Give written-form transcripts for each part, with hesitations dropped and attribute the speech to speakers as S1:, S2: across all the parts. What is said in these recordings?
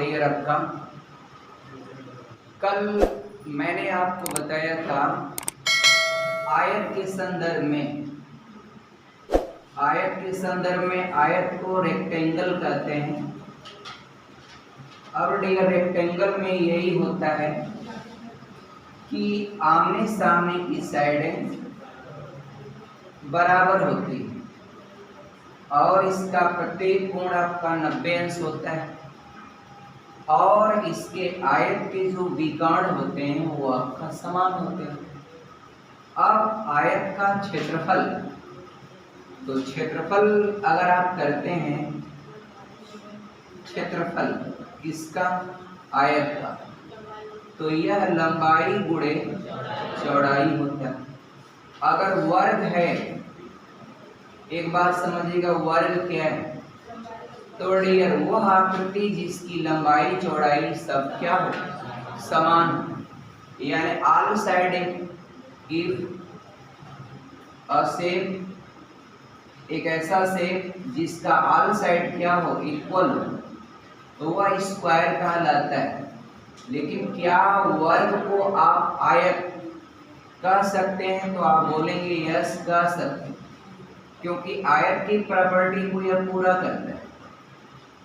S1: Dear आपका। कल मैंने आपको बताया था आयत के संदर्भ में आयत को रेक्टेंगल कहते हैं। अब डियर रेक्टेंगल में यही होता है कि आमने सामने की साइडें बराबर होती है और इसका प्रत्येक कोण आपका 90 अंश होता है और इसके आयत के जो विकर्ण होते हैं वो आपका समान होते हैं। अब आयत का क्षेत्रफल, तो क्षेत्रफल अगर आप करते हैं, क्षेत्रफल किसका? आयत का, तो यह लंबाई गुणे चौड़ाई होता है। अगर वर्ग है, एक बात समझिएगा, वर्ग क्या है? तो डियर वह आकृति जिसकी लंबाई चौड़ाई सब क्या हो, समान हो। यानी all side if a shape, एक ऐसा शेप जिसका ऑल साइड क्या हो, इक्वल हो, तो वह स्क्वायर कहलाता है। लेकिन क्या वर्ग को आप आयत कह सकते हैं? तो आप बोलेंगे यस कह सकते हैं, क्योंकि आयत की प्रॉपर्टी को यह पूरा करता है।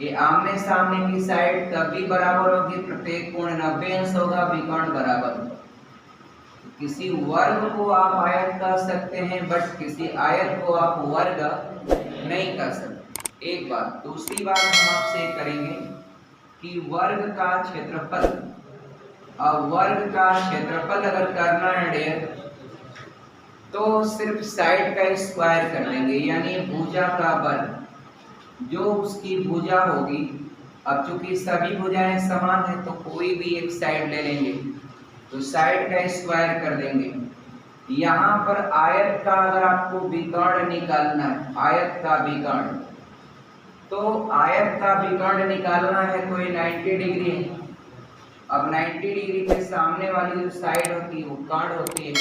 S1: ये आमने सामने की साइड तब भी बराबर होगी, प्रत्येक कोण 90 अंश होगा, विकर्ण बराबर होगा। किसी वर्ग को आप आयत कह सकते हैं, बट किसी आयत को आप वर्ग नहीं कह सकते। एक बात। दूसरी बात हम आपसे करेंगे कि वर्ग का क्षेत्रफल, अब वर्ग का क्षेत्रफल अगर करना है डियर, तो सिर्फ साइड का स्क्वायर कर देंगे, यानी भुजा का वर्ग, जो उसकी भुजा होगी। अब चूंकि सभी भुजाएं समान है तो कोई भी एक साइड ले लेंगे, तो साइड का स्क्वायर कर देंगे। यहाँ पर आयत का अगर आपको विकर्ण निकालना है, आयत का विकर्ण, तो आयत का विकर्ण निकालना है तो ये 90 डिग्री है। अब 90 डिग्री के सामने वाली जो साइड होती है वो कर्ण होती है,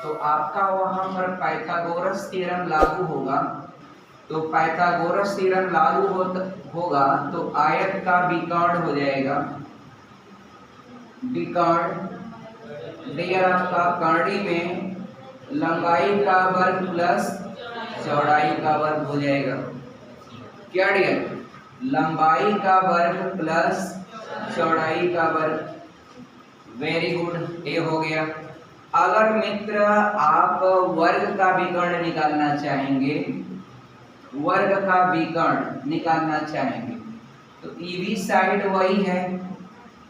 S1: तो आपका वहां पर पाइथागोरस थ्योरम लागू होगा। तो पाइथागोरस थ्योरम लागू होगा तो आयत का विकर्ण हो जाएगा, विकर्ण डियर आपका कर्णी में लंबाई का वर्ग प्लस चौड़ाई का वर्ग हो जाएगा। क्या डियर? लंबाई का वर्ग प्लस चौड़ाई का वर्ग। वेरी गुड, ये हो गया। अगर मित्र आप वर्ग का विकर्ण निकालना चाहेंगे, वर्ग का विकर्ण निकालना चाहेंगे, तो ईबी साइड वही है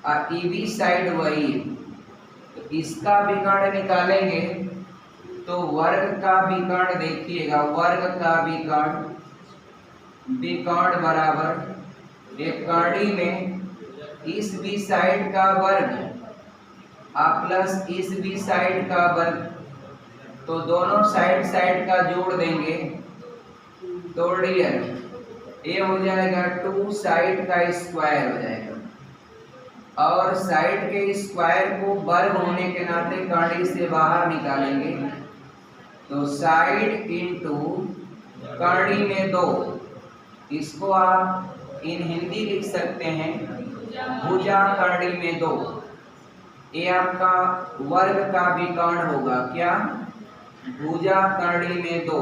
S1: और ईबी साइड वही है, तो इसका विकर्ण निकालेंगे तो वर्ग का विकर्ण देखिएगा, वर्ग का विकर्ण बराबर एक कर्णी में इस बी साइड का वर्ग प्लस इस बी साइड का वर्ग, तो दोनों साइड का जोड़ देंगे तो डियर ये हो जाएगा 2 साइड का स्क्वायर हो जाएगा। और साइड के स्क्वायर को वर्ग होने के नाते कर्णी से बाहर निकालेंगे, तो साइड इंटू कर्णी में 2, इसको आप इन हिंदी लिख सकते हैं भुजा कर्णी में 2। ये आपका वर्ग का विकर्ण होगा। क्या? भुजा कर्णी में 2।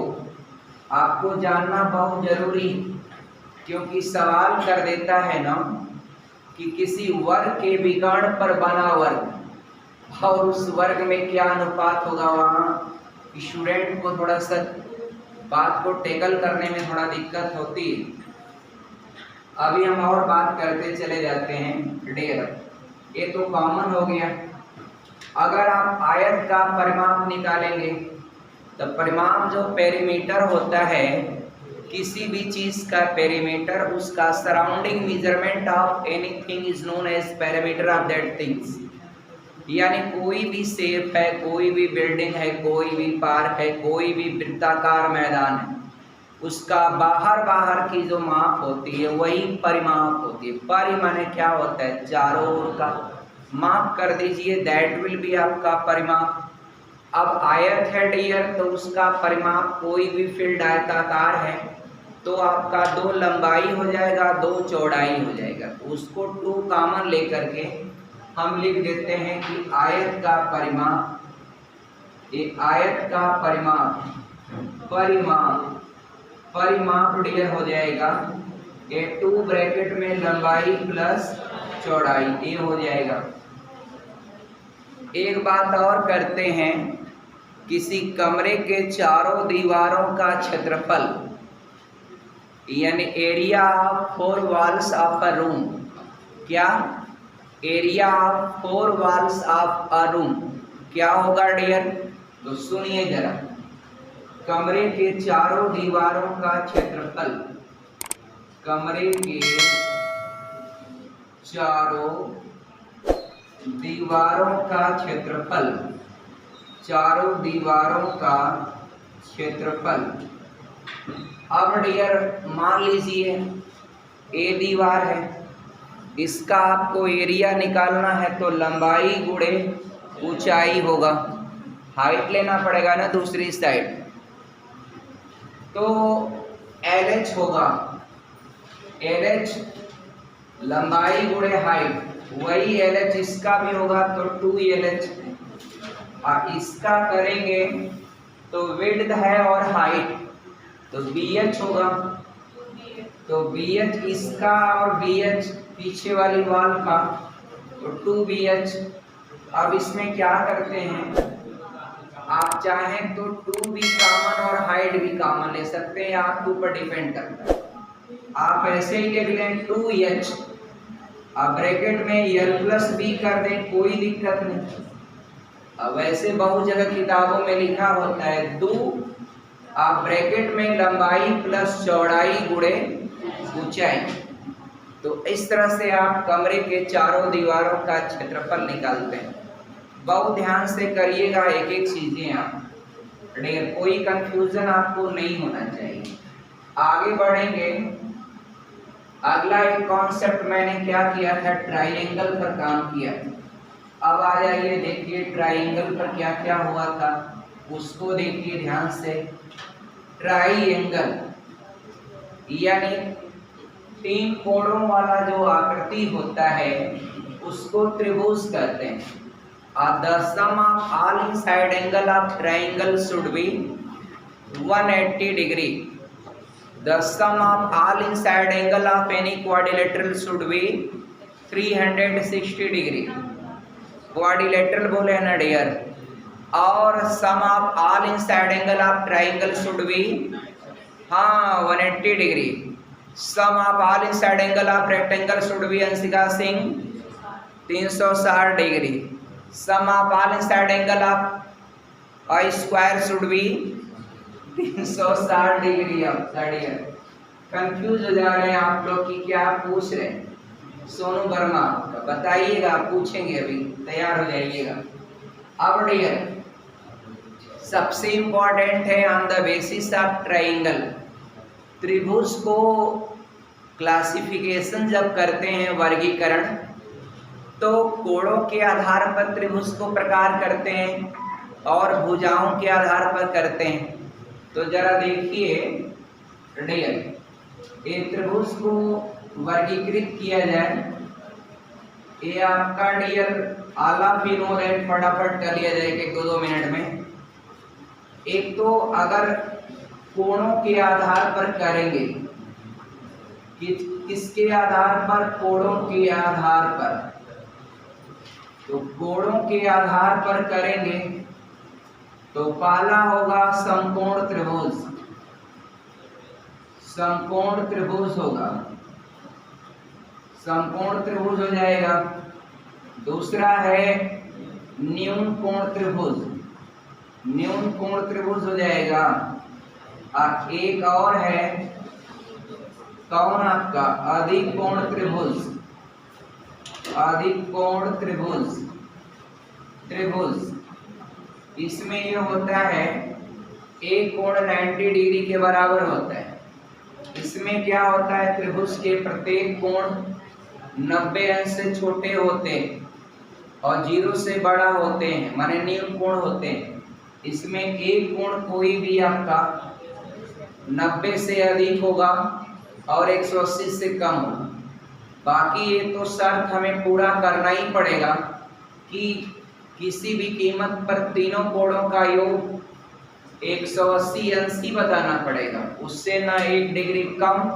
S1: आपको जानना बहुत जरूरी है, क्योंकि सवाल कर देता है ना कि किसी वर्ग के विकर्ण पर बना वर्ग और उस वर्ग में क्या अनुपात होगा। वहाँ स्टूडेंट को थोड़ा सा बात को टैकल करने में थोड़ा दिक्कत होती है। अभी हम और बात करते चले जाते हैं डियर। ये तो कॉमन हो गया। अगर आप आयत का परिमाप निकालेंगे तो परिमाप जो पेरीमीटर होता है, किसी भी चीज का पेरीमीटर, उसका surrounding measurement of anything is known as perimeter of that things. यानी कोई भी शेप है, कोई भी बिल्डिंग है, कोई भी पार्क है, कोई भी वृत्ताकार मैदान है, उसका बाहर की जो माप होती है वही परिमाप होती है। परि माने क्या होता है? चारों ओर का माप कर दीजिए, दैट विल बी आपका परिमाप। अब आयत है डियर, तो उसका परिमाप कोई भी फील्ड आयताकार है तो आपका 2 लंबाई हो जाएगा, 2 चौड़ाई हो जाएगा। तो उसको 2 कॉमन लेकर के हम लिख देते हैं कि आयत का परिमाप, ये आयत का परिमाप डियर हो जाएगा ये 2 ब्रैकेट में लंबाई प्लस चौड़ाई, ये हो जाएगा। एक बात और करते हैं, किसी कमरे के चारों दीवारों का क्षेत्रफल यानी area of 4 walls of a room, क्या area of 4 walls of a room क्या होगा डियर? तो सुनिए जरा, कमरे के चारों दीवारों का क्षेत्रफल, कमरे के चारों दीवारों का क्षेत्रफल, चारों दीवारों का क्षेत्रफल। अब डियर मान लीजिए ए दीवार है, इसका आपको एरिया निकालना है तो लंबाई गुणे ऊंचाई होगा, हाइट लेना पड़ेगा ना दूसरी साइड, तो LH होगा, LH लंबाई गुणे हाइट, वही LH इसका भी होगा तो 2LH, और इसका करेंगे तो विड्थ है और हाइट तो BH होगा, तो BH इसका और BH पीछे वाली वॉल का तो 2BH। अब इसमें क्या करते हैं, आप चाहें तो 2 भी कॉमन और हाइट भी कॉमन ले सकते हैं, आपके ऊपर डिपेंड करता है। आप ऐसे ही लिख लें 2H, आप ब्रैकेट में L प्लस B कर दें, कोई दिक्कत नहीं। अब वैसे बहुत जगह किताबों में लिखा होता है 2, आप ब्रैकेट में लंबाई प्लस चौड़ाई गुणे ऊंचाई। तो इस तरह से आप कमरे के चारों दीवारों का क्षेत्रफल निकालते हैं। बहुत ध्यान से करिएगा एक एक चीजें, आप कोई कंफ्यूजन आपको नहीं होना चाहिए। आगे बढ़ेंगे, अगला एक कॉन्सेप्ट मैंने क्या किया था, ट्राइंगल पर काम किया। अब आ जाइए, देखिए ट्राइंगल पर क्या क्या हुआ था उसको देखिए ध्यान से। ट्राइंगल यानी 3 कोणों वाला जो आकृति होता है उसको त्रिभुज कहते हैं। The sum of all inside angle of triangle should be 180 degree. The sum of all inside angle of any quadrilateral should be 360 degree. Quadrilateral बोले ना डियर, और sum of all inside angle of triangle should be 180 degree. Sum of all inside angle of rectangle should be Anshika Singh 360 degree. Sum of all inside angle of a square should be 360 degree. अब confuse हो जा रहे हैं आप लोग कि क्या पूछ रहे हैं। सोनू वर्मा बताइएगा, पूछेंगे, अभी तैयार हो जाइएगा। अब डियर सबसे इंपॉर्टेंट है on the basis of triangle, त्रिभुज को क्लासिफिकेशन जब करते हैं, वर्गीकरण, तो कोणों के आधार पर त्रिभुज को प्रकार करते हैं और भुजाओं के आधार पर करते हैं। तो जरा देखिए डियर, ये त्रिभुज को वर्गीकृत किया जाए, ये आपका डियर आला फिर फटाफट कर लिया जाए कि 2-2 मिनट में। एक तो अगर कोणों के आधार पर करेंगे, किसके आधार पर? कोणों के आधार पर। तो कोणों के आधार पर करेंगे तो पहला होगा समकोण त्रिभुज, समकोण त्रिभुज होगा, समकोण त्रिभुज हो जाएगा। दूसरा है न्यून कोण त्रिभुज, न्यून कोण त्रिभुज हो जाएगा। और एक और है कौन आपका अधिक कोण त्रिभुज, अधिक कोण त्रिभुज, त्रिभुज इसमें ये होता है एक कोण 90 डिग्री के बराबर होता है। इसमें क्या होता है, त्रिभुज के प्रत्येक कोण 90 अंश से छोटे होते हैं और 0 से बड़ा होते हैं, माने न्यून कोण होते हैं। इसमें एक कोण कोई भी आपका 90 से अधिक होगा और 180 से कम होगा। बाकी ये तो शर्त हमें पूरा करना ही पड़ेगा कि किसी भी कीमत पर तीनों कोणों का योग 180 अंश ही बताना पड़ेगा, उससे ना 1 डिग्री कम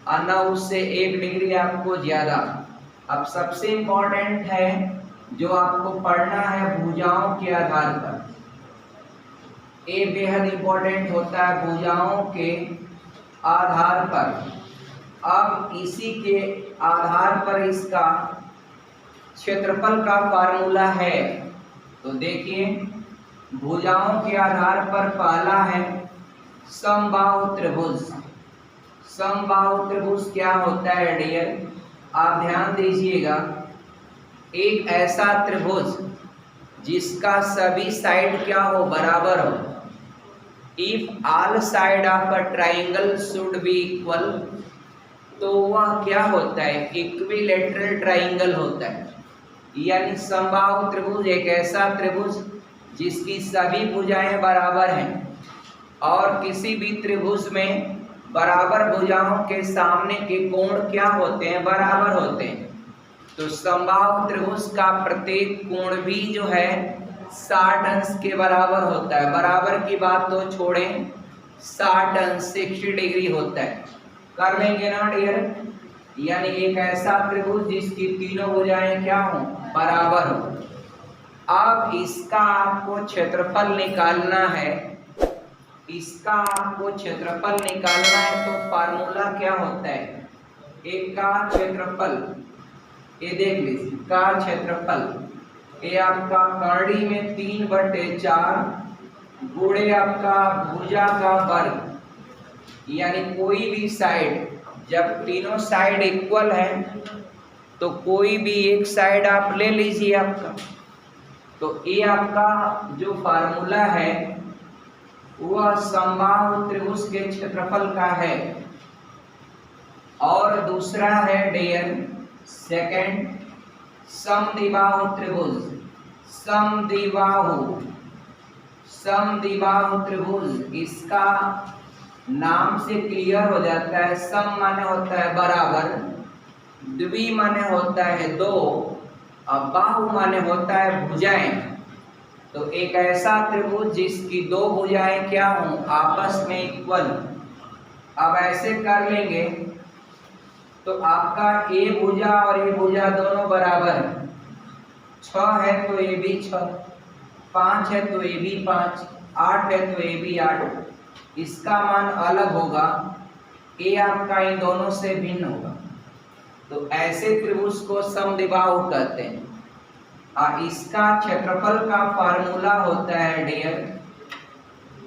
S1: और ना उससे 1 डिग्री आपको ज़्यादा। अब सबसे इम्पोर्टेंट है जो आपको पढ़ना है भुजाओं के आधार पर, ये बेहद इम्पोर्टेंट होता है भुजाओं के आधार पर। अब इसी के आधार पर इसका क्षेत्रफल का फार्मूला है। तो देखिए भुजाओं के आधार पर पहला है समबाहु त्रिभुज। समबाहु त्रिभुज क्या होता है डियर, आप ध्यान दीजिएगा। एक ऐसा त्रिभुज जिसका सभी साइड क्या हो, बराबर हो। If all side of a triangle should be equal, तो वह क्या होता है, इक्विलैटरल ट्राइंगल होता है। यानी समबाहु त्रिभुज एक ऐसा त्रिभुज जिसकी सभी भुजाएं बराबर हैं और किसी भी त्रिभुज में बराबर भुजाओं के सामने के कोण क्या होते हैं, बराबर होते हैं। तो समबाहु त्रिभुज का प्रत्येक कोण भी जो है 60 अंश के बराबर होता है। बराबर की बात तो छोड़ें, 60 अंश 60 डिग्री होता है। कर लेंगे ना डियर। यानी एक ऐसा त्रिभुज जिसकी तीनों भुजाएं क्या हो, बराबर हो। अब इसका आपको क्षेत्रफल निकालना है, इसका आपको क्षेत्रफल निकालना है। तो फार्मूला क्या होता है, एक का क्षेत्रफल, ये देख लीजिए का क्षेत्रफल, ये आपका कर्णी में 3/4 गुणे आपका भुजा का वर्ग। यानी कोई भी साइड, जब तीनों साइड इक्वल है तो कोई भी एक साइड आप ले लीजिए आपका। तो ये आपका जो फार्मूला है वह समबाहु त्रिभुज के क्षेत्रफल का है। और दूसरा है डियर सेकंड समद्विबाहु त्रिभुज। समद्विबाहु त्रिभुज, इसका नाम से क्लियर हो जाता है। सम माने होता है बराबर, द्वि माने होता है दो, और बाहु माने होता है भुजाएं। तो एक ऐसा त्रिभुज जिसकी दो भुजाएं क्या हों, आपस में इक्वल। अब ऐसे कर लेंगे तो आपका ए भुजा और ए भुजा दोनों बराबर है। 6 है तो ए भी 6, 5 है तो ए भी 5, 8 है तो ए भी 8। इसका मान अलग होगा, ए आपका इन दोनों से भिन्न होगा। तो ऐसे त्रिभुज को समद्विबाहु कहते हैं। और इसका क्षेत्रफल का फार्मूला होता है डियर,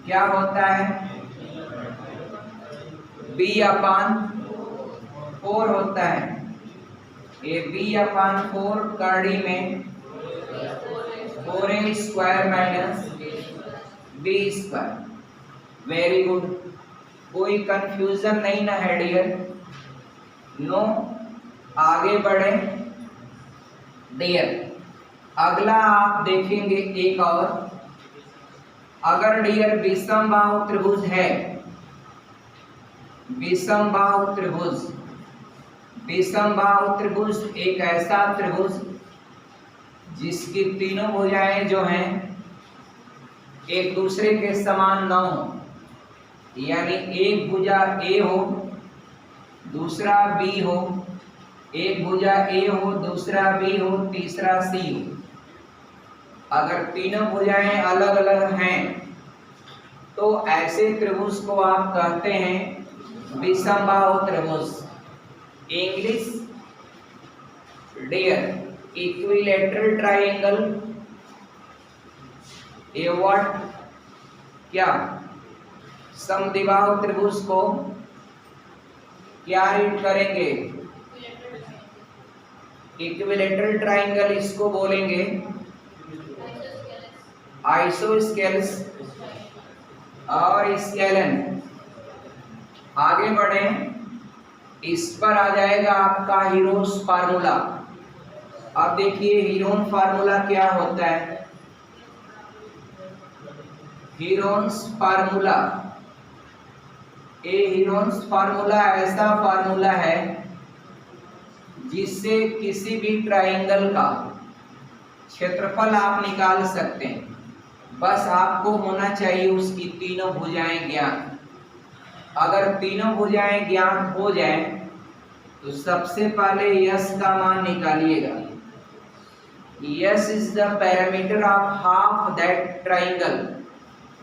S1: क्या होता है, b/4 होता है। ये b/4 कर्णी में 4a² - b²। वेरी गुड, कोई कंफ्यूजन नहीं ना है डियर, नो। आगे बढ़े डियर। अगला आप देखेंगे एक और, अगर डियर विषमबाहु त्रिभुज है, विषमबाहु त्रिभुज, विषमबाहु त्रिभुज एक ऐसा त्रिभुज जिसकी तीनों भुजाएं जो हैं एक दूसरे के समान न हो। यानी एक भुजा ए हो, दूसरा बी हो, एक भुजा ए हो, दूसरा बी हो, तीसरा सी हो। अगर तीनों भुजाएं अलग अलग हैं तो ऐसे त्रिभुज को आप कहते हैं विषमबाहु त्रिभुज। English dear equilateral triangle, a what, क्या समद्विबाहु त्रिभुज को क्या रीड करेंगे, इक्विलैटरल ट्रायंगल इसको बोलेंगे आइसोस्केलेस और स्केलन। आगे बढ़े, इस पर आ जाएगा आपका हीरोस फार्मूला। अब देखिए हीरोन फार्मूला क्या होता है। हीरोन्स फार्मूला ए हीरोन्स फार्मूला ऐसा फार्मूला है जिससे किसी भी ट्राइंगल का क्षेत्रफल आप निकाल सकते हैं। बस आपको होना चाहिए उसकी तीनों भुजाएं ज्ञात। अगर तीनों भुजाएं ज्ञात हो जाए तो सबसे पहले यस का मान निकालिएगा। S is the parameter of half that triangle.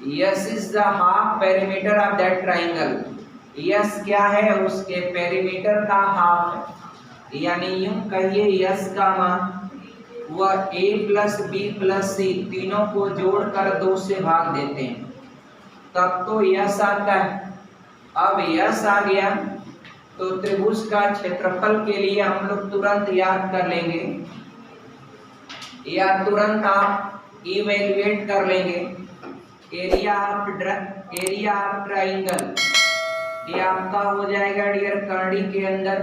S1: S is the half parameter of that triangle. S क्या है? उसके पेरीमीटर का हाफ है। यानी यूं कहिए यस का मान वह a प्लस बी प्लस सी तीनों को जोड़कर 2 से भाग देते हैं, तब तो यस आता है। अब यस आ गया तो त्रिभुज का क्षेत्रफल के लिए हम लोग तुरंत याद कर लेंगे या तुरंत आप इवेल्युएट कर लेंगे। एरिया ऑफ ट्राइंगल ये आपका हो जाएगा डियर कर्णी के अंदर।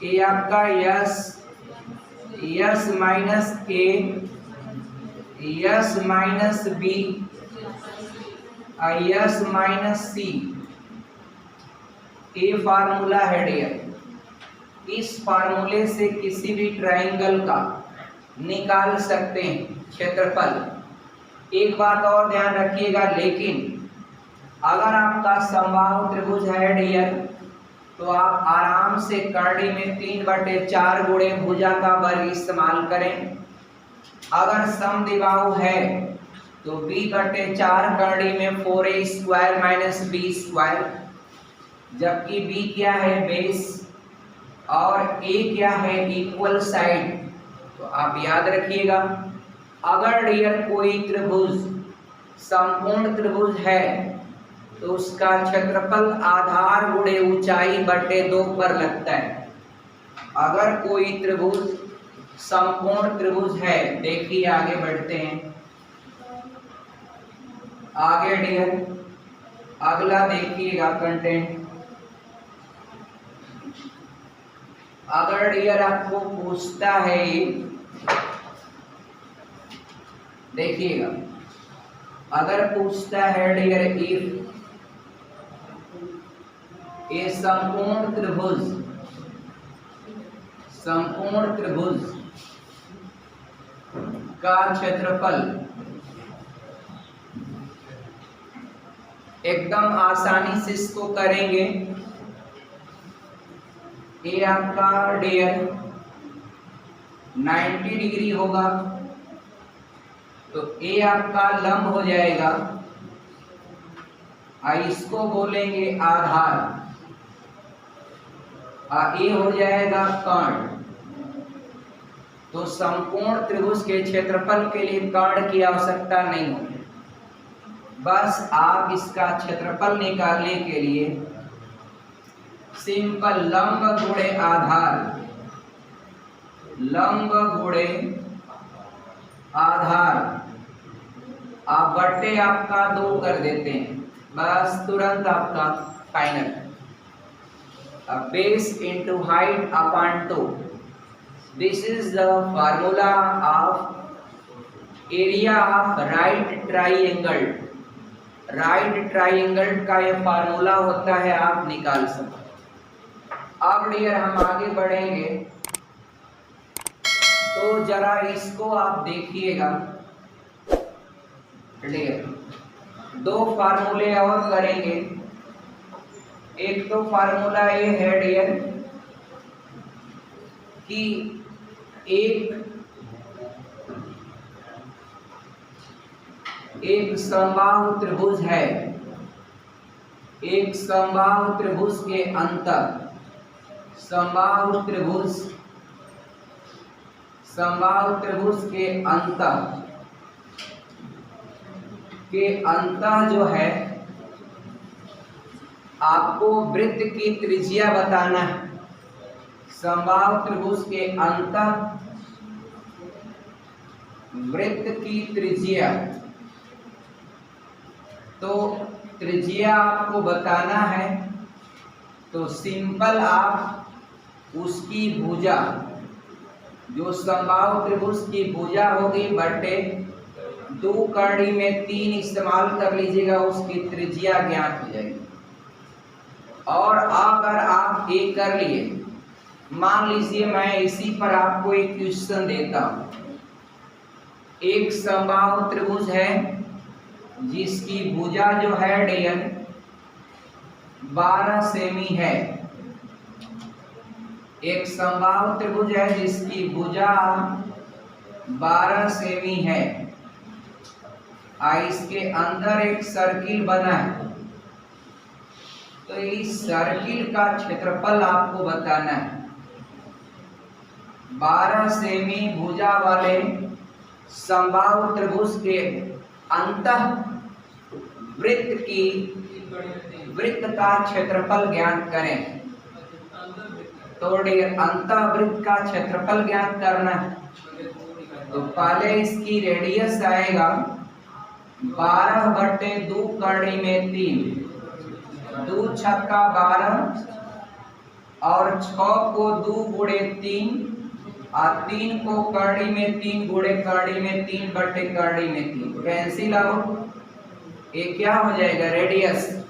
S1: ये आपका S minus A, S minus B, S minus C, ये फार्मूला है डियर। इस फार्मूले से किसी भी ट्राइंगल का निकाल सकते हैं क्षेत्रफल। एक बात और ध्यान रखिएगा, लेकिन अगर आपका समबाहु त्रिभुज है डियर तो आप आराम से कर्णी में 3/4 गुणे भुजा का वर्ग इस्तेमाल करें। अगर समद्विबाहु है तो b/4 कर्णी में 4a² माइनस b², जबकि b क्या है? बेस, और a क्या है? Equal side. तो आप याद रखिएगा, अगर डियर कोई त्रिभुज संपूर्ण त्रिभुज है तो उसका क्षेत्रफल आधार गुणे ऊंचाई बटे 2 पर लगता है। अगर कोई त्रिभुज संपूर्ण त्रिभुज है, देखिए आगे बढ़ते हैं। आगे डियर अगला देखिएगा कंटेंट। अगर डियर आपको पूछता है, देखिएगा, अगर पूछता है डियर इफ ए संपूर्ण त्रिभुज का क्षेत्रफल, एकदम आसानी से इसको करेंगे। ये आपका डियर 90 डिग्री होगा तो ए आपका लंब हो जाएगा, इसको बोलेंगे आधार, ए हो जाएगा कर्ण। तो संपूर्ण त्रिभुज के क्षेत्रफल के लिए कर्ण की आवश्यकता नहीं होगी। बस आप इसका क्षेत्रफल निकालने के लिए सिंपल लंब गुणे आधार, लंब गुणे आधार आप बट्टे आपका 2 कर देते हैं, बस तुरंत आपका final. Base into height upon 2। This is the formula of area of right triangle. Right triangle का ये फार्मूला होता है, आप निकाल सकते। अब डियर हम आगे बढ़ेंगे तो जरा इसको आप देखिएगा डियर। 2 फार्मूले और करेंगे। एक तो फार्मूला ये है डियर कि एक समबाहु त्रिभुज है, एक समबाहु त्रिभुज के अंतर, समबाहु त्रिभुज के अंतर जो है, आपको वृत्त की त्रिज्या बताना है। समबाहु त्रिभुज के अंतर वृत्त की त्रिज्या, तो त्रिज्या आपको बताना है। तो सिंपल आप उसकी भुजा, जो समबाहु त्रिभुज की भुजा होगी बटे 2 कर्णी में 3 इस्तेमाल कर लीजिएगा, उसकी त्रिज्या ज्ञात हो जाएगी। और अगर आप ये कर लिए, मान लीजिए मैं इसी पर आपको एक क्वेश्चन देता हूं। एक समबाहु त्रिभुज है जिसकी भुजा जो है डियर 12 सेमी है। एक समबाहु त्रिभुज है जिसकी भुजा 12 सेमी है। इसके अंदर एक सर्किल बना है, तो इस सर्किल का क्षेत्रफल आपको बताना है। 12 सेमी भुजा वाले समबाहु त्रिभुज के अंतः वृत्त का क्षेत्रफल ज्ञात करें। तो अंतः वृत्त का क्षेत्रफल ज्ञात करना है, तो पहले इसकी रेडियस आएगा 12/2 कड़ी में 3, 2 छक्का 12 और 6 को 2 गुणे 3 और 3 को कड़ी में 3 गुणे कड़ी में 3/कड़ी में 3 कैंसिल आउट। ये क्या हो जाएगा, रेडियस।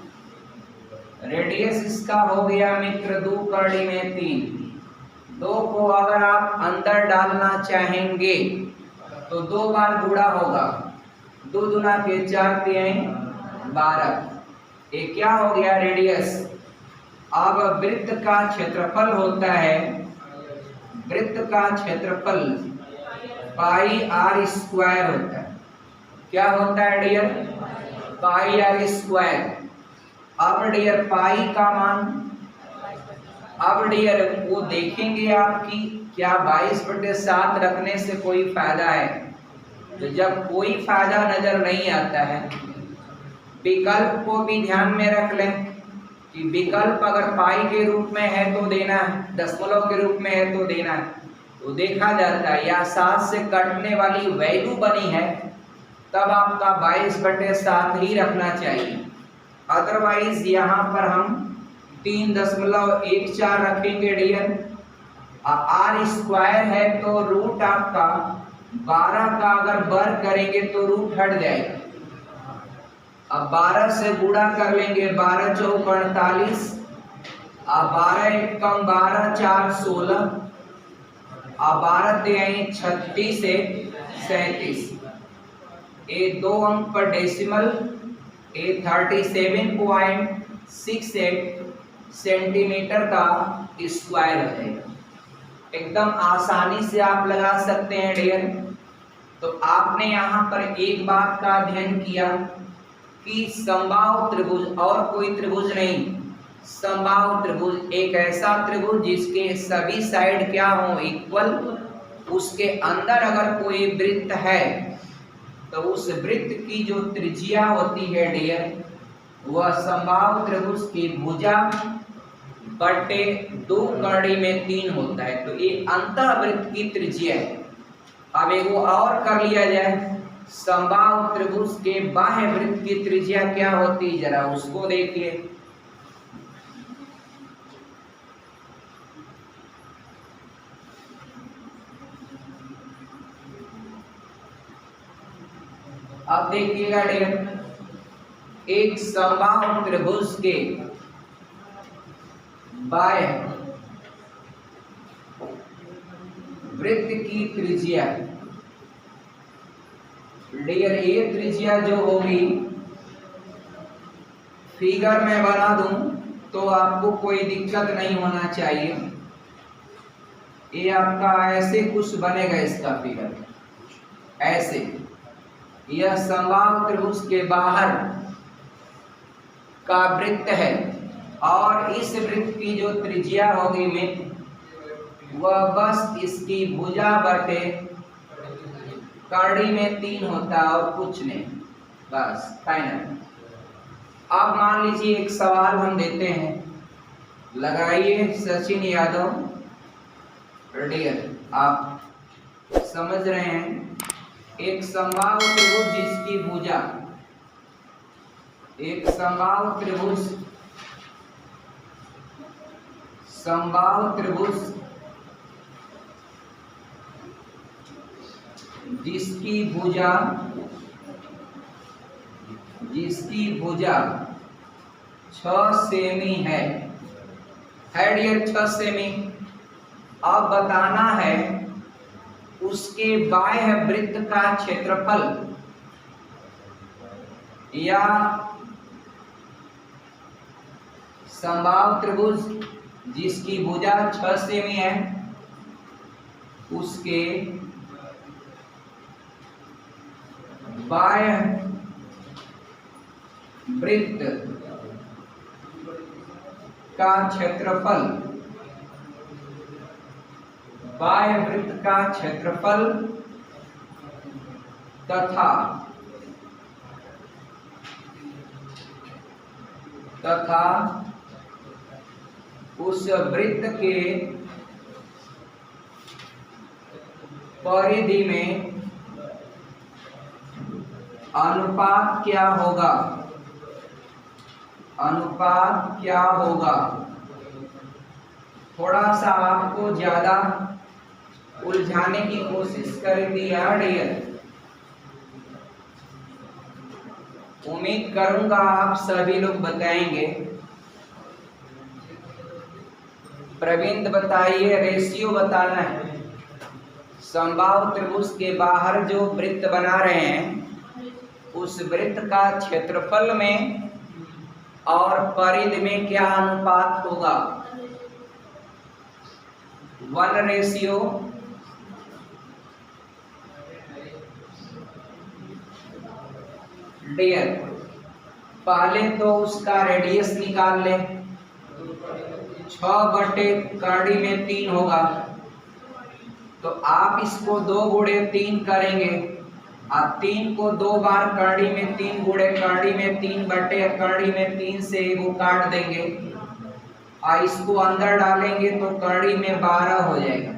S1: रेडियस इसका हो गया मित्र 2 कड़ी में 3। 2 को अगर आप अंदर डालना चाहेंगे तो 2 बार गुणा होगा, 2 दूना के 4 3 12। ये क्या हो गया, रेडियस। अब वृत्त का क्षेत्रफल होता है, वृत्त का क्षेत्रफल पाई r स्क्वायर होता है। क्या होता है डियर, पाई r स्क्वायर। अब डियर पाई का मान, अब डियर वो देखेंगे आपकी क्या 22/7 रखने से कोई फायदा है। तो जब कोई फायदा नजर नहीं आता है, विकल्प को भी ध्यान में रख लें कि विकल्प अगर पाई के रूप में है तो देना है, दशमलव के रूप में है तो देना है। तो देखा जाता है या 7 से कटने वाली वैल्यू बनी है तब आपका 22/7 ही रखना चाहिए। अदरवाइज यहाँ पर हम 3.14 रखेंगे डियर। r स्क्वायर है तो रूट आपका 12 का अगर वर्ग करेंगे तो रूट हट जाएगा। अब 12 से गुणा कर लेंगे, 12 चौक 48, 12 एक कम 12 4 16, 12 3 36 से 37। ये 2 अंक पर डेसिमल, ये 37.68 सेंटीमीटर का स्क्वायर है। एकदम आसानी से आप लगा सकते हैं डियर। तो आपने यहाँ पर एक बात का अध्ययन किया कि समबाहु त्रिभुज और कोई त्रिभुज नहीं, समबाहु त्रिभुज एक ऐसा त्रिभुज जिसके सभी साइड क्या हो, इक्वल। उसके अंदर अगर कोई वृत्त है तो उस वृत्त की जो त्रिज्या होती है डियर, वह समबाहु त्रिभुज की भुजा बटे 2 कड़ी में 3 होता है। तो ये अंतः वृत्त की त्रिज्या है। अब एक वो और कर लिया जाए, समबाहु त्रिभुज के बाह्य वृत्त की त्रिज्या क्या होती है, जरा उसको देखिए। अब देखिएगा डियर, एक समबाहु त्रिभुज के बाह्य वृत्त की त्रिज्या डियर, ये त्रिज्या जो होगी फिगर में बना दूं तो आपको कोई दिक्कत नहीं होना चाहिए। ये आपका ऐसे कुछ बनेगा, इसका फिगर ऐसे। यह समबाहु त्रिभुज के बाहर का वृत्त है और इस वृत्त की जो त्रिज्या होगी में वह बस इसकी भुजा बटे कड़ी में 3 होता है और कुछ नहीं, बस फाइनल। अब मान लीजिए एक सवाल हम देते हैं, लगाइए सचिन यादव डियर, आप समझ रहे हैं। एक समबाहु त्रिभुज जिसकी भुजा, एक समबाहु त्रिभुज, समबाहु त्रिभुज जिसकी भुजा 6 सेमी है है डियर 6 सेमी। अब बताना है उसके बाह्य वृत्त का क्षेत्रफल या समबाहु त्रिभुज जिसकी भुजा 6 सेमी है उसके बाह्य वृत्त का क्षेत्रफल, बाह्य वृत्त का क्षेत्रफल तथा उस वृत्त के परिधि में अनुपात क्या होगा, अनुपात क्या होगा। थोड़ा सा आपको ज्यादा उलझाने की कोशिश कर दिया डियर। उम्मीद करूंगा आप सभी लोग बताएंगे। प्रवीण बताइए, रेशियो बताना है। समबाहु त्रिभुज के बाहर जो वृत्त बना रहे हैं उस वृत्त का क्षेत्रफल में और परिधि में क्या अनुपात होगा। 1:, डियर पहले तो उसका रेडियस निकाल ले। 6/3 होगा तो आप इसको 2 गुणे 3 करेंगे और 3 को 2 बार कड़ी में 3 गुणे कड़ी में 3/3 से वो काट देंगे और इसको अंदर डालेंगे तो कड़ी में 12 हो जाएगा।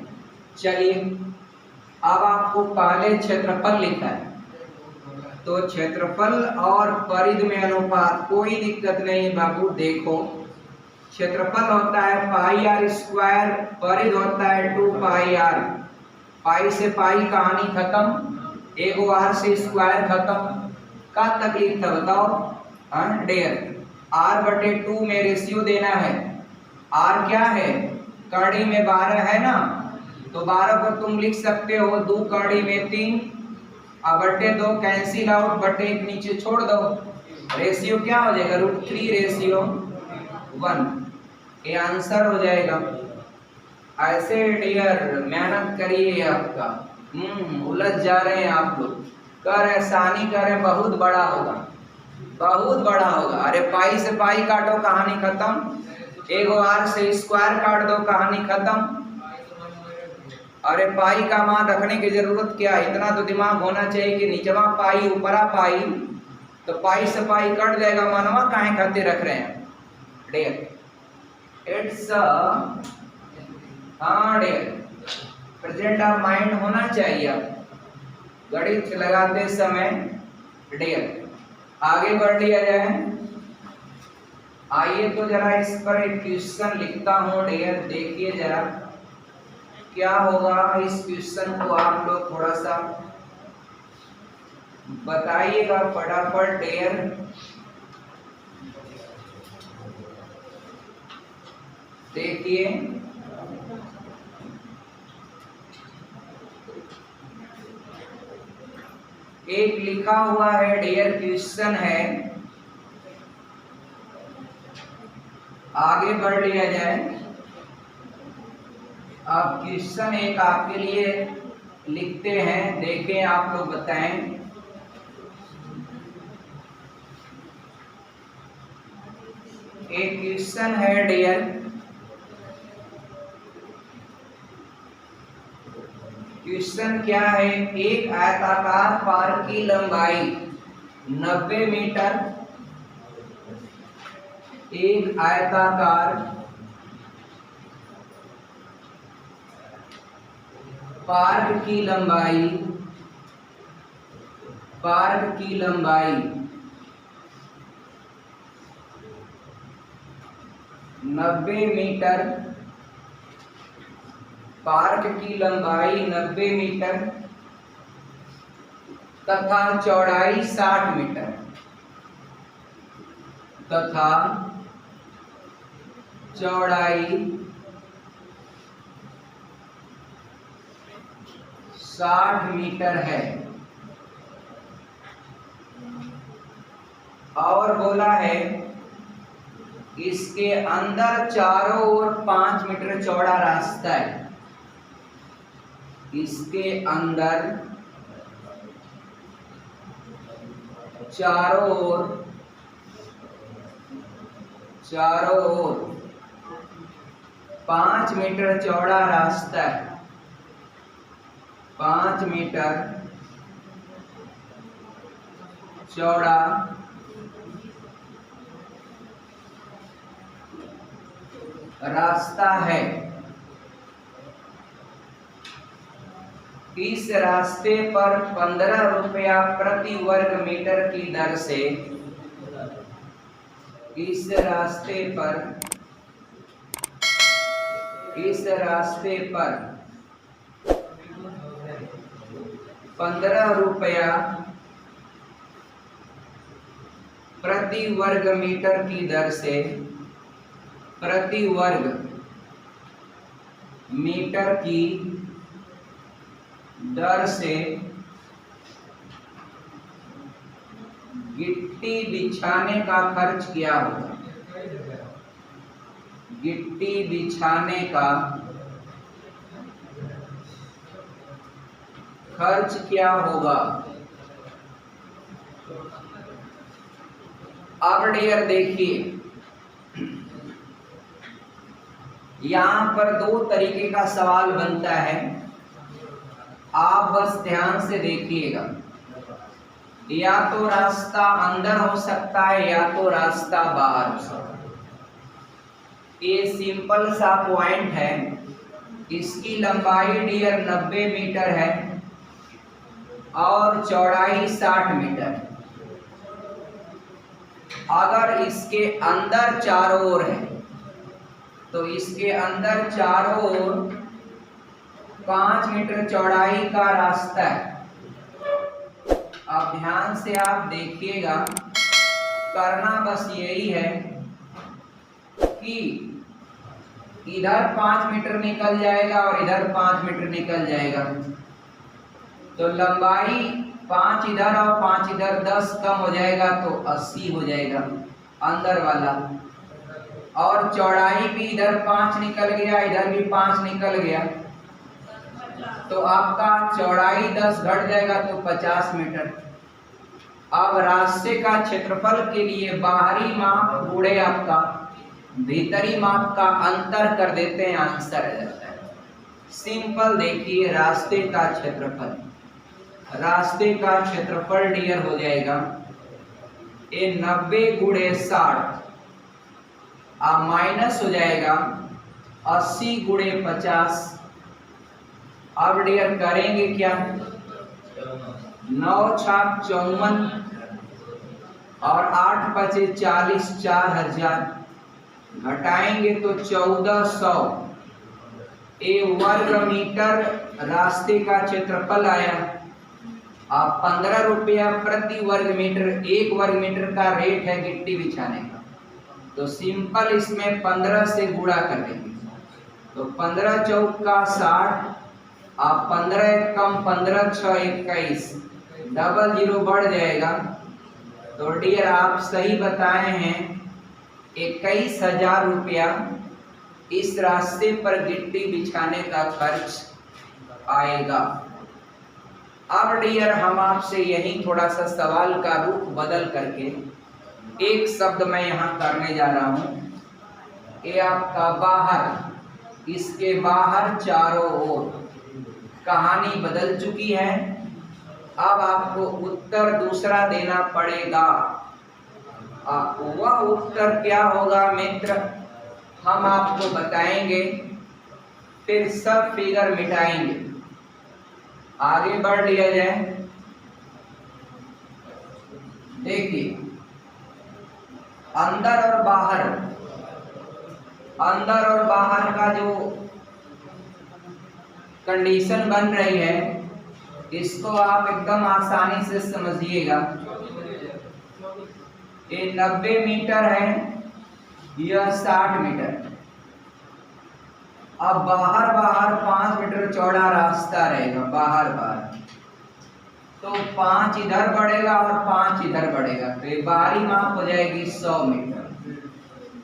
S1: चलिए अब आपको पहले क्षेत्रफल लिखा है तो क्षेत्रफल और परिधि में अनुपात, कोई दिक्कत नहीं बाबू। देखो क्षेत्रफल होता है πr², परिधि होता है 2πr। पाई से पाई कहानी खत्म, एगो r से स्क्वायर खत्म। का तकलीफ था बताओ डियर। r/2 में रेशियो देना है। r क्या है, कड़ी में 12 है ना, तो 12 को तुम लिख सकते हो 2 कड़ी में 3 /2 कैंसिल आउट, /1 नीचे छोड़ दो। रेशियो क्या हो जाएगा, √3:1। ये आंसर हो जाएगा। ऐसे डियर मेहनत करिए आपका। उलझ जा रहे हैं आप लोग, कर आसानी करें, बहुत बड़ा होगा, बहुत बड़ा होगा। अरे पाई से पाई काटो कहानी खत्म, एगो r से स्क्वायर काट दो कहानी खत्म। अरे पाई का मान रखने की जरूरत क्या, इतना तो दिमाग होना चाहिए कि नीचवा पाई ऊपरा पाई, तो पाई से पाई कट जाएगा, मनवा काहे खाते रख रहे हैं डियर। इट्स हाँ डियर, प्रेजेंट ऑफ माइंड होना चाहिए गणित लगाते समय डियर। आगे बढ़ लिया जाए। आइए तो जरा इस पर एक क्वेश्चन लिखता हूँ डियर, देखिए जरा क्या होगा। इस क्वेश्चन को आप लोग थोड़ा सा बताइएगा फटाफट डियर। देखिए एक लिखा हुआ है डियर, क्वेश्चन है, आगे बढ़ लिया जाए। अब क्वेश्चन एक आपके लिए लिखते हैं, देखें आप लोग बताएं। एक क्वेश्चन है डियर, क्वेश्चन क्या है, एक आयताकार पार्क की लंबाई 90 मीटर, एक आयताकार पार्क की लंबाई 90 मीटर, पार्क की लंबाई 90 मीटर तथा चौड़ाई 60 मीटर, तथा चौड़ाई 60 मीटर है। और बोला है इसके अंदर चारों ओर 5 मीटर चौड़ा रास्ता है। इसके अंदर चारों ओर 5 मीटर चौड़ा रास्ता है। 5 मीटर चौड़ा रास्ता है। इस रास्ते पर 15 रुपया प्रति वर्ग मीटर की दर से इस रास्ते पर 15 रुपया प्रति वर्ग मीटर की दर से प्रति वर्ग मीटर की दर से गिट्टी बिछाने का खर्च क्या होगा? गिट्टी बिछाने का खर्च क्या होगा? अब डियर देखिए, यहां पर 2 तरीके का सवाल बनता है। आप बस ध्यान से देखिएगा। या तो रास्ता अंदर हो सकता है या तो रास्ता बाहर हो सकता है। ये सिंपल सा पॉइंट है। इसकी लंबाई डियर 90 मीटर है और चौड़ाई 60 मीटर है। अगर इसके अंदर चारों ओर है तो इसके अंदर चारों ओर 5 मीटर चौड़ाई का रास्ता है। अब ध्यान से आप देखिएगा, करना बस यही है कि इधर 5 मीटर निकल जाएगा और इधर 5 मीटर निकल जाएगा, तो लंबाई 5 इधर और 5 इधर 10 कम हो जाएगा तो 80 हो जाएगा अंदर वाला। और चौड़ाई भी इधर 5 निकल गया, इधर भी 5 निकल गया, तो आपका चौड़ाई 10 घट जाएगा तो 50 मीटर। अब रास्ते का क्षेत्रफल के लिए बाहरी माप गुणे आपका भीतरी माप का अंतर कर देते हैं, आंसर आ जाता है। सिंपल देखिए, रास्ते का क्षेत्रफल डियर हो जाएगा ये 90 गुणे 60 अब माइनस हो जाएगा 80 गुणे 50। अब डियर करेंगे क्या, 9 छाक 54 और 8 पचे 40, 4000 घटाएंगे तो 1400 ये वर्ग मीटर रास्ते का क्षेत्रफल आया। अब 15 रुपया प्रति वर्ग मीटर, 1 वर्ग मीटर का रेट है गिट्टी बिछाने का, तो सिंपल इसमें 15 से गुणा कर देंगे तो 15 चौका 60, आप 15 कम 15 6 21, डबल 0 बढ़ जाएगा। तो डियर आप सही बताए हैं, 21,000 रुपया इस रास्ते पर गिट्टी बिछाने का खर्च आएगा। अब डियर हम आपसे यही थोड़ा सा सवाल का रूप बदल करके एक शब्द मैं यहाँ करने जा रहा हूँ। ये आपका बाहर, इसके बाहर चारों ओर कहानी बदल चुकी है। अब आपको उत्तर दूसरा देना पड़ेगा। वह उत्तर क्या होगा मित्र, हम आपको बताएंगे, फिर सब फिगर मिटाएंगे। आगे बढ़ लिया जाए। देखिए, अंदर और बाहर का जो कंडीशन बन रही है, इसको आप एकदम आसानी से समझिएगा। ये 90 मीटर है, यह 60 मीटर। अब बाहर बाहर 5 मीटर चौड़ा रास्ता रहेगा, बाहर बाहर तो 5 इधर बढ़ेगा और 5 इधर बढ़ेगा, तो ये बाहरी माप हो जाएगी 100 मीटर।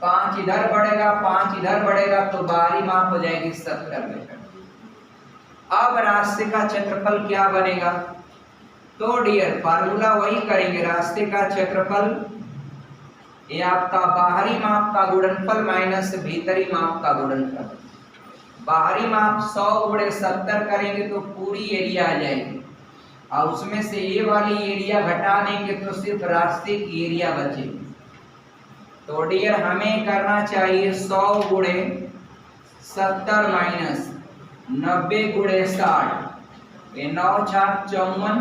S1: 5 इधर बढ़ेगा 5 इधर बढ़ेगा तो बाहरी माप हो जाएगी 70 मीटर। अब रास्ते का क्षेत्रफल क्या बनेगा? तो डियर फार्मूला वही करेंगे, रास्ते का क्षेत्रफल ये आपका बाहरी माप का गुणनफल माइनस भीतरी माप का गुणनफल। बाहरी माप 100 गुणे 70 करेंगे तो पूरी एरिया आ जाएगी, और उसमें से ये वाली एरिया घटा देंगे तो सिर्फ रास्ते की एरिया बचेगी। तो डियर हमें करना चाहिए 100 गुणे 70 माइनस 90 गुणे 60, ये 9 छाक 54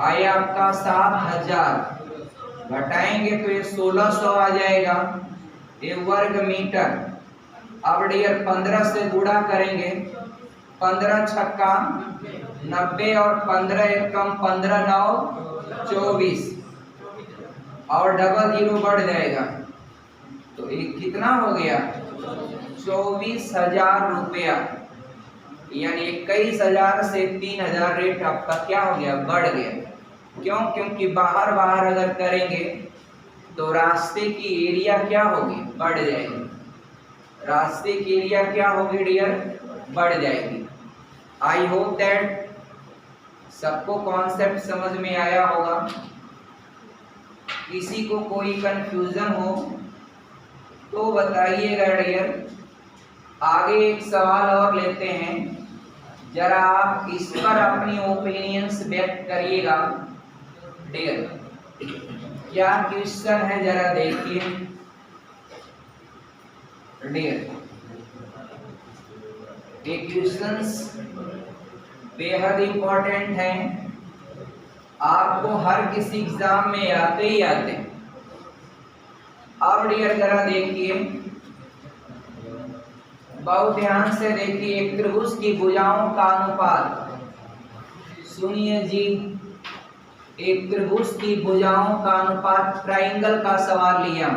S1: आए आपका 7000, घटाएंगे तो ये 1600 आ जाएगा ये वर्ग मीटर। अब डियर 15 से गुणा करेंगे, 15 छक्का 90 और 15 एकम 15 9 24 और डबल जीरो बढ़ जाएगा, तो ये कितना हो गया? 24,000 रुपया, यानी 21,000 से 3,000 रेट आपका क्या हो गया? बढ़ गया। क्यों? क्योंकि बाहर बाहर अगर करेंगे तो रास्ते की एरिया क्या होगी? बढ़ जाएगी। रास्ते की एरिया क्या होगी डियर? बढ़ जाएगी। आई होप दैट सबको कॉन्सेप्ट समझ में आया होगा। किसी को कोई कंफ्यूजन हो तो बताइएगा डियर। आगे एक सवाल और लेते हैं, जरा आप इस पर अपनी ओपिनियंस व्यक्त करिएगा डियर। क्या क्वेश्चन है जरा देखिए डियर। ये क्वेश्चंस बेहद इंपॉर्टेंट हैं, आपको हर किसी एग्जाम में आते ही आते। अब डियर जरा देखिए, बहुत ध्यान से देखिए। एक त्रिभुज की भुजाओं का अनुपात, सुनिए जी, एक त्रिभुज की भुजाओं का अनुपात, ट्रायंगल का सवाल लिया।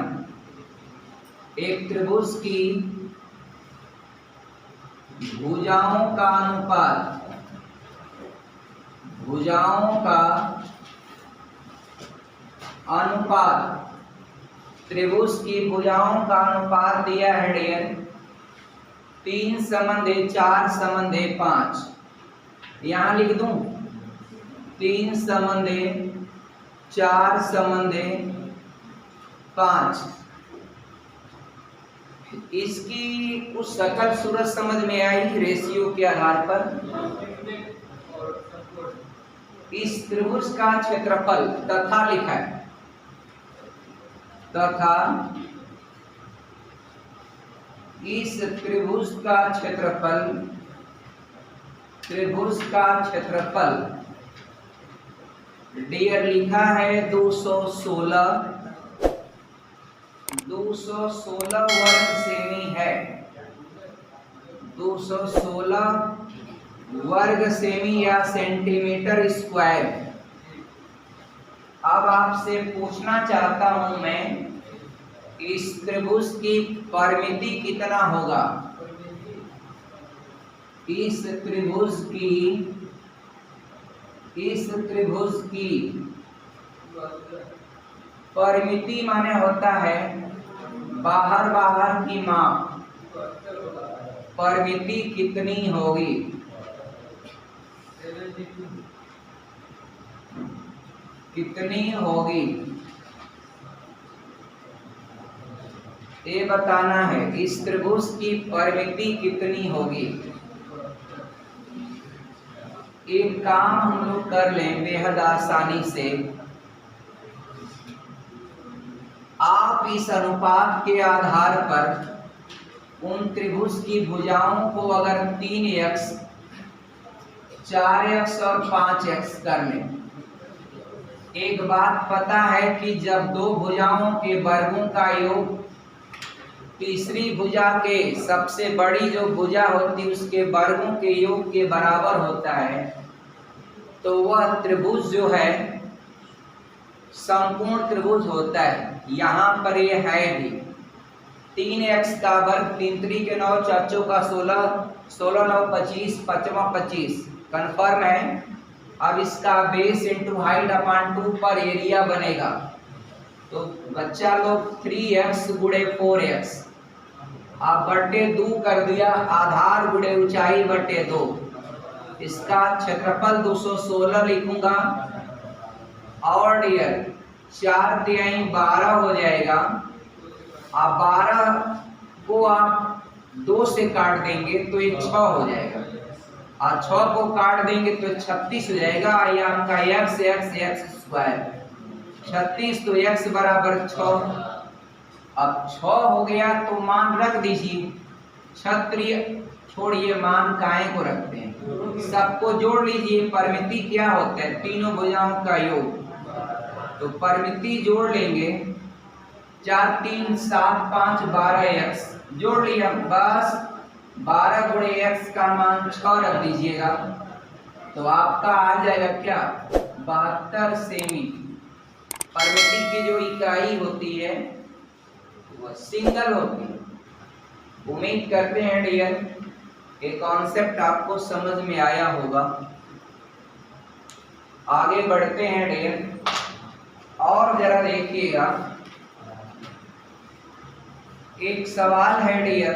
S1: एक त्रिभुज की भुजाओं का अनुपात, भुजाओं का अनुपात, त्रिभुज की भुजाओं का अनुपात दिया है डियर 3:4:5। यहां लिख दूं 3:4:5। इसकी कुछ सकल सूरत समझ में आई रेशियो के आधार पर। इस त्रिभुज का क्षेत्रफल तथा लिखा है, तथा इस त्रिभुज का क्षेत्रफल, त्रिभुज का क्षेत्रफल डियर लिखा है 216 वर्ग सेमी है। 216 वर्ग सेमी या सेंटीमीटर स्क्वायर। अब आपसे पूछना चाहता हूं मैं, इस त्रिभुज की परिमिति कितना होगा? इस त्रिभुज की परिमिति माने होता है बाहर बाहर की माप। परिमिति कितनी होगी? कितनी होगी ये बताना है। इस त्रिभुज की परिमिति कितनी होगी? एक काम हम लोग कर लें बेहद आसानी से। आप इस अनुपात के आधार पर उन त्रिभुज की भुजाओं को अगर 3x, 4x और 5x कर लें। एक बात पता है कि जब दो भुजाओं के वर्गों का योग तीसरी भुजा के सबसे बड़ी जो भुजा होती है उसके वर्गों के योग के बराबर होता है, तो वह त्रिभुज जो है संपूर्ण त्रिभुज होता है। यहाँ पर ये है भी, 3x का वर्ग, 3 3 के 9, 4 4 का 16, 16 9 25, 5वां 25 कन्फर्म है। अब इसका बेस इंटू हाइट अपान 2 पर एरिया बनेगा। तो बच्चा लोग 3x गुणे 4x, आप बटे 2 कर दिया, आधार गुणे ऊंचाई बटे 2, इसका क्षेत्रफल 216 लिखूंगा। और डियर 4 तिहाई 12 हो जाएगा। आप 12 को आप 2 से काट देंगे तो ये 6 हो जाएगा, और 6 को काट देंगे तो 36 हो जाएगा। यह आपका x स्क्वायर 36, तो x बराबर 6। अब 6 हो गया तो मान रख दीजिए, क्षत्रिय छोड़िए, मान काहे को रखते हैं, सबको जोड़ लीजिए। परिमिति क्या होता है, तीनों भुजाओं का योग। तो परिमिति जोड़ लेंगे, 4 3 7 5 12x जोड़ लिया, बस 12 गुणे x का मान 6 रख दीजिएगा, तो आपका आ जाएगा क्या, 72 सेमी। परिमिति की जो इकाई होती है वो सिंगल होती है। उम्मीद करते हैं डियर ये कॉन्सेप्ट आपको समझ में आया होगा। आगे बढ़ते हैं डियर, और जरा देखिएगा, एक सवाल है डियर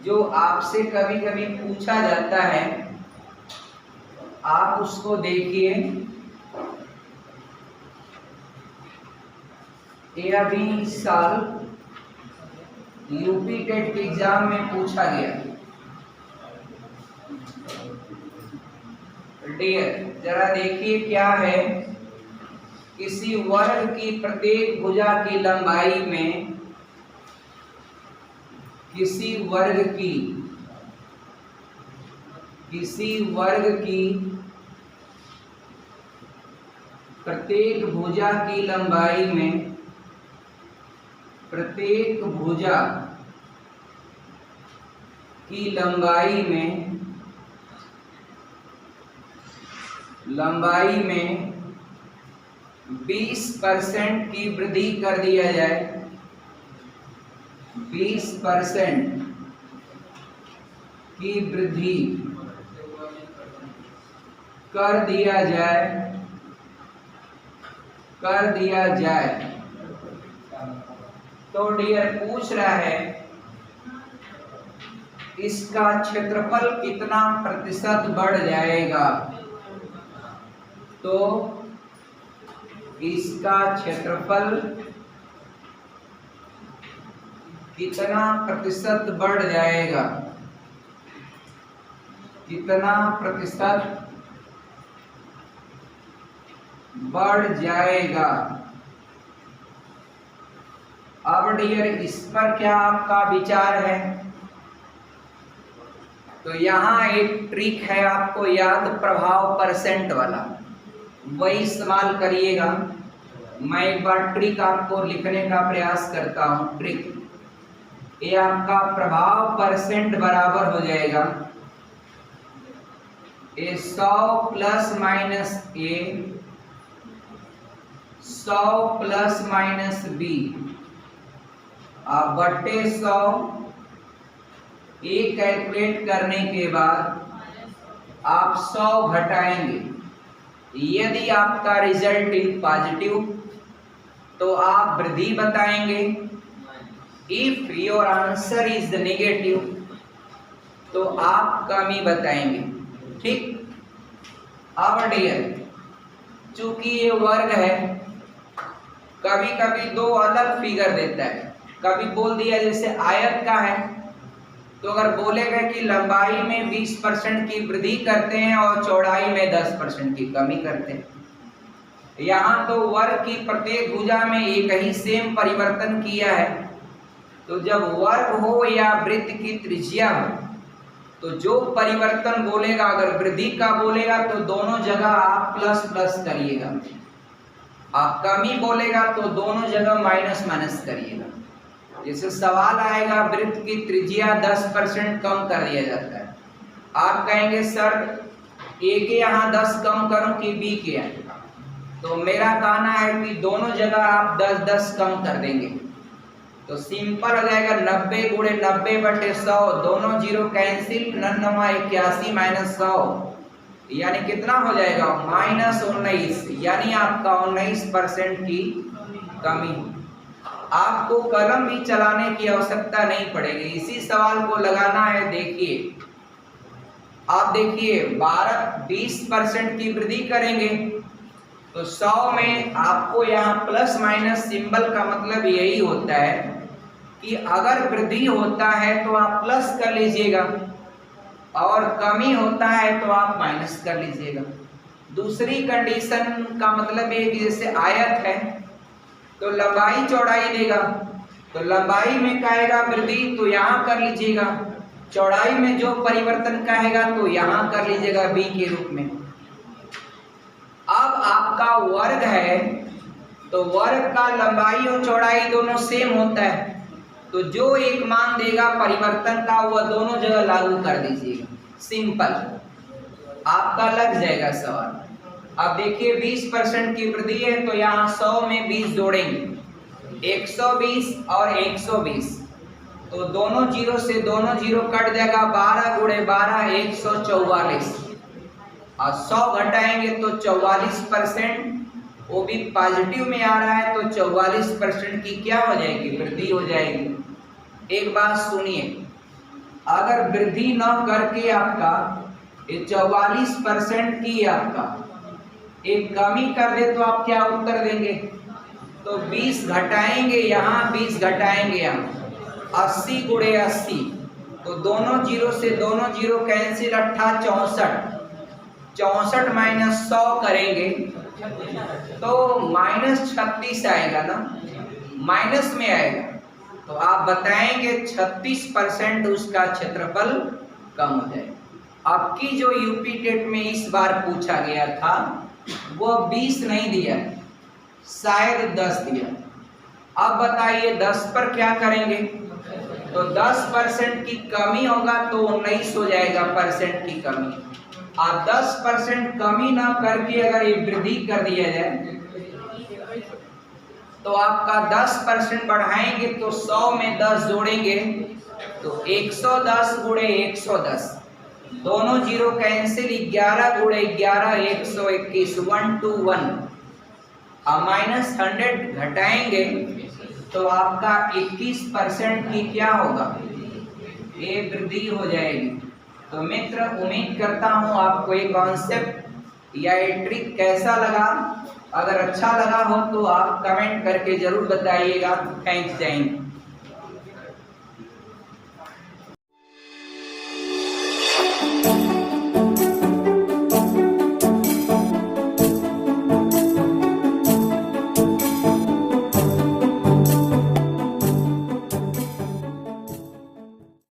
S1: जो आपसे कभी कभी पूछा जाता है, आप उसको देखिए। ये अभी इस साल यूपी टेट के एग्जाम में पूछा गया। डियर जरा देखिए क्या है, किसी वर्ग की प्रत्येक भुजा की लंबाई में, किसी वर्ग की प्रत्येक भुजा की लंबाई में, प्रत्येक भुजा की लंबाई में 20% की वृद्धि कर दिया जाए, 20% की वृद्धि कर दिया जाए तो डियर पूछ रहा है इसका क्षेत्रफल कितना प्रतिशत बढ़ जाएगा। तो इसका क्षेत्रफल कितना प्रतिशत बढ़ जाएगा, कितना प्रतिशत बढ़ जाएगा। अब डियर इस पर क्या आपका विचार है, तो यहाँ एक ट्रिक है आपको याद, प्रभाव परसेंट वाला, वही इस्तेमाल करिएगा। मैं एक बार ट्रिक आपको लिखने का प्रयास करता हूँ। ट्रिक ये आपका प्रभाव परसेंट बराबर हो जाएगा ये 100 प्लस माइनस ए, 100 प्लस माइनस बी, आप बट्टे 100। ए कैलकुलेट करने के बाद आप 100 घटाएंगे, यदि आपका रिजल्ट इज पॉजिटिव तो आप वृद्धि बताएंगे, if your answer is negative तो आप कमी बताएंगे। ठीक। अब डियर चूंकि ये वर्ग है, कभी कभी दो अलग फिगर देता है, कभी बोल दिया जैसे आयत का है, तो अगर बोलेगा कि लंबाई में 20% की वृद्धि करते हैं और चौड़ाई में 10% की कमी करते हैं। यहाँ तो वर्ग की प्रत्येक भुजा में एक ही सेम परिवर्तन किया है, तो जब वर्ग हो या वृत्त की त्रिज्या हो तो जो परिवर्तन बोलेगा, अगर वृद्धि का बोलेगा तो दोनों जगह आप प्लस प्लस करिएगा, आप कमी बोलेगा तो दोनों जगह माइनस माइनस करिएगा। जैसे सवाल आएगा वृत्त की त्रिज्या 10% कम कर दिया जाता है, आप कहेंगे सर ए के यहाँ 10 कम करूं कि बी के यहाँ, तो मेरा कहना है कि दोनों जगह आप 10 10 कम कर देंगे, तो सिंपल हो जाएगा 90 गुणे 90/100, दोनों जीरो कैंसिल, 89 माइनस 100 यानी कितना हो जाएगा -19, यानी आपका 19% की कमी। आपको कलम भी चलाने की आवश्यकता नहीं पड़ेगी, इसी सवाल को लगाना है। देखिए आप देखिए 20% की वृद्धि करेंगे तो 100 में आपको यहाँ प्लस माइनस सिंबल का मतलब यही होता है कि अगर वृद्धि होता है तो आप प्लस कर लीजिएगा और कमी होता है तो आप माइनस कर लीजिएगा। दूसरी कंडीशन का मतलब है कि जैसे आयत है तो लंबाई चौड़ाई देगा, तो लंबाई में कहेगा वृद्धि तो यहाँ कर लीजिएगा, चौड़ाई में जो परिवर्तन कहेगा तो यहाँ कर लीजिएगा बी के रूप में। अब आपका वर्ग है तो वर्ग का लंबाई और चौड़ाई दोनों सेम होता है, तो जो एक मान देगा परिवर्तन का वह दोनों जगह लागू कर दीजिएगा। सिंपल, आपका लग जाएगा सवाल। अब देखिए 20% की वृद्धि है तो यहाँ 100 में 20 जोड़ेंगे, 120 और 120, तो दोनों जीरो से दोनों जीरो कट जाएगा, 12 गुणे 12 144, और 100 घटाएंगे तो 44%, वो भी पॉजिटिव में आ रहा है तो 44% की क्या हो जाएगी वृद्धि हो जाएगी। एक बात सुनिए, अगर वृद्धि न करके आपका 44% की आपका एक कमी कर दे तो आप क्या उत्तर देंगे? तो 20 घटाएंगे यहाँ, 20 घटाएंगे यहाँ, 80 गुणे 80, तो दोनों जीरो से दोनों जीरो कैंसिल, 64, 64 माइनस 100 करेंगे तो -36 आएगा ना, माइनस में आएगा। तो आप बताएंगे 36% उसका क्षेत्रफल कम हो जाए। आपकी जो यूपी टेट में इस बार पूछा गया था वो 20 नहीं दिया, शायद 10 दिया। अब बताइए 10 पर क्या करेंगे? तो 10% की कमी होगा तो 19 हो जाएगा परसेंट की कमी। आप 10% कमी ना करके अगर ये वृद्धि कर दिया जाए तो आपका 10% बढ़ाएंगे तो 100 में 10 जोड़ेंगे तो 110 गुणे 110, दोनों जीरो कैंसिल, 11 गुणे 11 121, 121, और -100 घटाएंगे तो आपका 21% की क्या होगा, ये वृद्धि हो जाएगी। तो मित्र उम्मीद करता हूँ आपको ये कॉन्सेप्ट या ये ट्रिक कैसा लगा। अगर अच्छा लगा हो तो आप कमेंट करके जरूर बताइएगा। थैंक्स, जय हिंद।